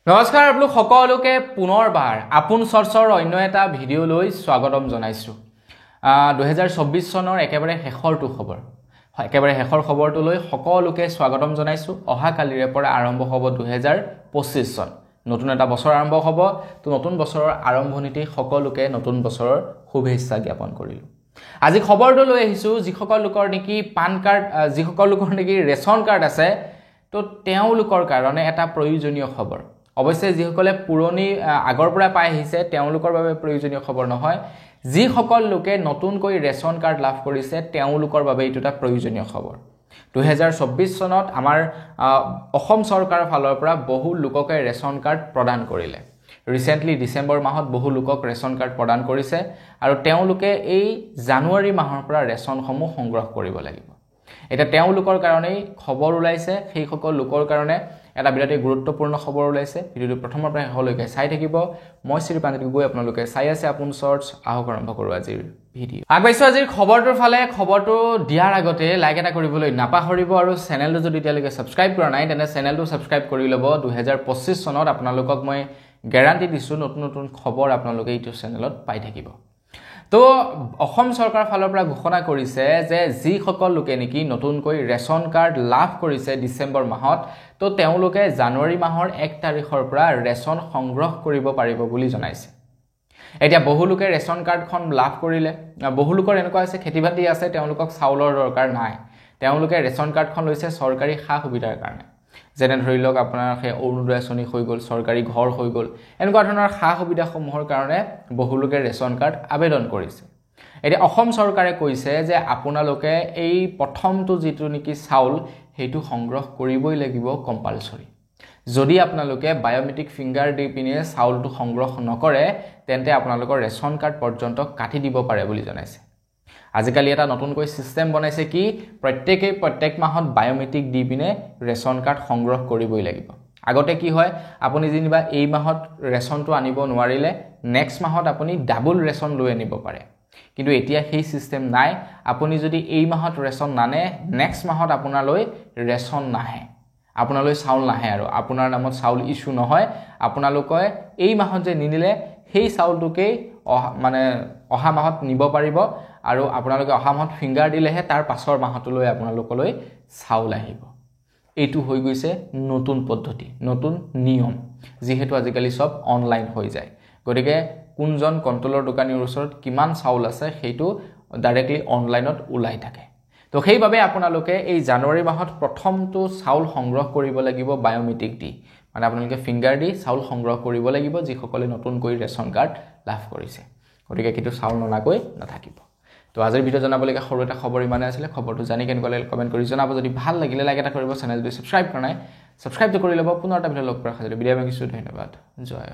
নমস্কাৰ আপোনালোক সকলোকে পুনৰবাৰ আপোন চৰ্চৰ অন্য এটা ভিডিঅ' লৈ স্বাগতম জনাইছোঁ 2024 চনৰ একেবাৰে শেষৰটো খবৰ একেবাৰে শেষৰ খবৰটো লৈ সকলোকে স্বাগতম জনাইছোঁ অহা কালিৰে পৰা আৰম্ভ হ'ব 2025 চন নতুন এটা বছৰ আৰম্ভ হ'ব তো নতুন বছৰৰ আৰম্ভণিতে সকলোকে নতুন বছৰৰ শুভেচ্ছা জ্ঞাপন কৰিলোঁ আজি খবৰটো লৈ আহিছোঁ যিসকল লোকৰ নেকি পান কাৰ্ড যিসকল লোকৰ নেকি ৰেচন কাৰ্ড আছে তো তেওঁলোকৰ কাৰণে এটা প্ৰয়োজনীয় খবৰ অৱশ্যে যিসকলে পুৰণি আগৰ পৰা পাই আহিছে তেওঁলোকৰ বাবে প্ৰয়োজনীয় খবৰ নহয় যিসকল লোকে নতুনকৈ ৰেচন কাৰ্ড লাভ কৰিছে তেওঁলোকৰ বাবে এইটো এটা প্ৰয়োজনীয় খবৰ 2024 চনত আমাৰ অসম চৰকাৰৰ ফালৰ পৰা বহু লোককে ৰেচন কাৰ্ড প্ৰদান কৰিলে ৰিসেন্টলি ডিসেম্বৰ মাহত বহু লোকক ৰেচন কাৰ্ড প্ৰদান কৰিছে আৰু তেওঁলোকে এই জানুৱাৰী মাহৰ পৰা ৰেচনসমূহ সংগ্ৰহ কৰিব লাগিব এটা তেওঁলোকৰ কাৰণে খবৰ ওলাইছে সেই সকল লোকৰ কাৰণে এটা বিৰাট গুৰুত্বপূৰ্ণ খবৰ ওলাইছে ভিডিঅটো প্ৰথমৰ পৰা শেষলৈকে চাই থাকিব মই শ্ৰী পাণ্ডিত গৈ আপোনালোকে চাই আছে আপোন চৰ্চ আহক আৰম্ভ কৰোঁ আজিৰ ভিডিঅ' আগবাইছোঁ আজিৰ খবৰটোৰ ফালে খবৰটো দিয়াৰ আগতে লাইক এটা কৰিবলৈ নাপাহৰিব আৰু চেনেলটো যদি এতিয়ালৈকে ছাবস্ক্ৰাইব কৰা নাই তেনে চেনেলটো ছাবস্ক্ৰাইব কৰি ল'ব 2025 চনত আপোনালোকক মই গ্যাৰান্টি দিছোঁ নতুন নতুন খবৰ আপোনালোকে এইটো চেনেলত পাই থাকিব তো অসম চৰকাৰৰ ফালৰ পৰা ঘোষণা কৰিছে যে যিসকল লোকে নেকি নতুনকৈ ৰেচন কাৰ্ড লাভ কৰিছে ডিসেম্বৰ মাহত তো তেওঁলোকে জানুৱাৰী মাহৰ 1 তাৰিখৰ পৰা ৰেচন সংগ্ৰহ কৰিব পাৰিব বুলি জনাইছে এতিয়া বহু লোকে ৰেচন কাৰ্ডখন লাভ কৰিলে বহু লোকৰ এনেকুৱা আছে খেতিবাতি আছে তেওঁলোকক চাউলৰ দৰকাৰ নাই তেওঁলোকে ৰেচন কাৰ্ডখন লৈছে চৰকাৰী সা সুবিধাৰ কাৰণে যেনে ধৰি লওক আপোনাৰ সেই অৰুণোদয় আঁচনি হৈ গ'ল চৰকাৰী ঘৰ হৈ গ'ল এনেকুৱা ধৰণৰ সা সুবিধাসমূহৰ কাৰণে বহু লোকে ৰেচন কাৰ্ড আবেদন কৰিছে এতিয়া অসম চৰকাৰে কৈছে যে আপোনালোকে এই প্ৰথমটো যিটো নেকি চাউল সেইটো সংগ্ৰহ কৰিবই লাগিব কম্পালসৰি যদি আপোনালোকে বায়োমেট্ৰিক ফিংগাৰ দি পিনে চাউলটো সংগ্ৰহ নকৰে তেন্তে আপোনালোকৰ ৰেচন কাৰ্ড পৰ্যন্ত কাটি দিব পাৰে বুলি জনাইছে আজিকালি এটা নতুনকৈ সিস্টেম বনাইছে কি প্ৰত্যেক মাহত বায়োমেট্ৰিক দি পিনে ৰেচন কাৰ্ড সংগ্ৰহ কৰিবই লাগিব আগতে কি হয় আপুনি যেনিবা এই মাহত ৰেচনটো আনিব নোৱাৰিলে নেক্সট মাহত আপুনি ডাবল ৰেচন লৈ আনিব পাৰে কিন্তু এতিয়া সেই সিস্টেম নাই আপুনি যদি এই মাহত ৰেচন নানে নেক্সট মাহত আপোনালৈ ৰেচন নাহে আপোনালৈ চাউল নাহে আৰু আপোনাৰ নামত চাউল ইস্যু নহয় আপোনালোকে এই মাহত যে নিনিলে সেই চাউলটোকে অহা মাহত নিব পাৰিব আৰু আপোনালোকে অহা মাহত ফিংগাৰ দিলেহে তাৰ পাছৰ মাহতলৈ আপোনালোকলৈ চাউল আহিব এইটো হৈ গৈছে নতুন পদ্ধতি নতুন নিয়ম যিহেতু আজিকালি সব অনলাইন হৈ যায় গতিকে কোনজন কন্ট্ৰলৰ দোকানীৰ ওচৰত কিমান চাউল আছে সেইটো ডাইৰেক্টলি অনলাইনত ওলাই থাকে তো সেইভাবে আপোনালোকে এই জানুৱাৰী মাহত প্ৰথমটো চাউল সংগ্ৰহ কৰিব লাগিব বায়োমেট্ৰিক দি মানে আপোনালোকে ফিংগাৰ দি চাউল সংগ্ৰহ কৰিব লাগিব যিসকলে নতুনকৈ ৰেচন কাৰ্ড লাভ কৰিছে গতিকে কিটো চাউল ননাকৈ নাথাকিব তো আজিৰ ভিডিঅ' জনাবলগীয়া সৰু এটা খবৰ ইমানে আছিল খবৰটো জানি কেনেকুৱা লাগিল কমেন্ট কৰি জনাব যদি ভাল লাগিলে লাইক এটা কৰিব চেনেলটো ছাবস্ক্ৰাইব কৰা নাই ছাবস্ক্ৰাইব কৰি ল'ব পুনৰ এটা ভিডিঅ' লগ পোৱাৰ খাতিৰত বিদায় মাগিছোঁ ধন্যবাদ জয়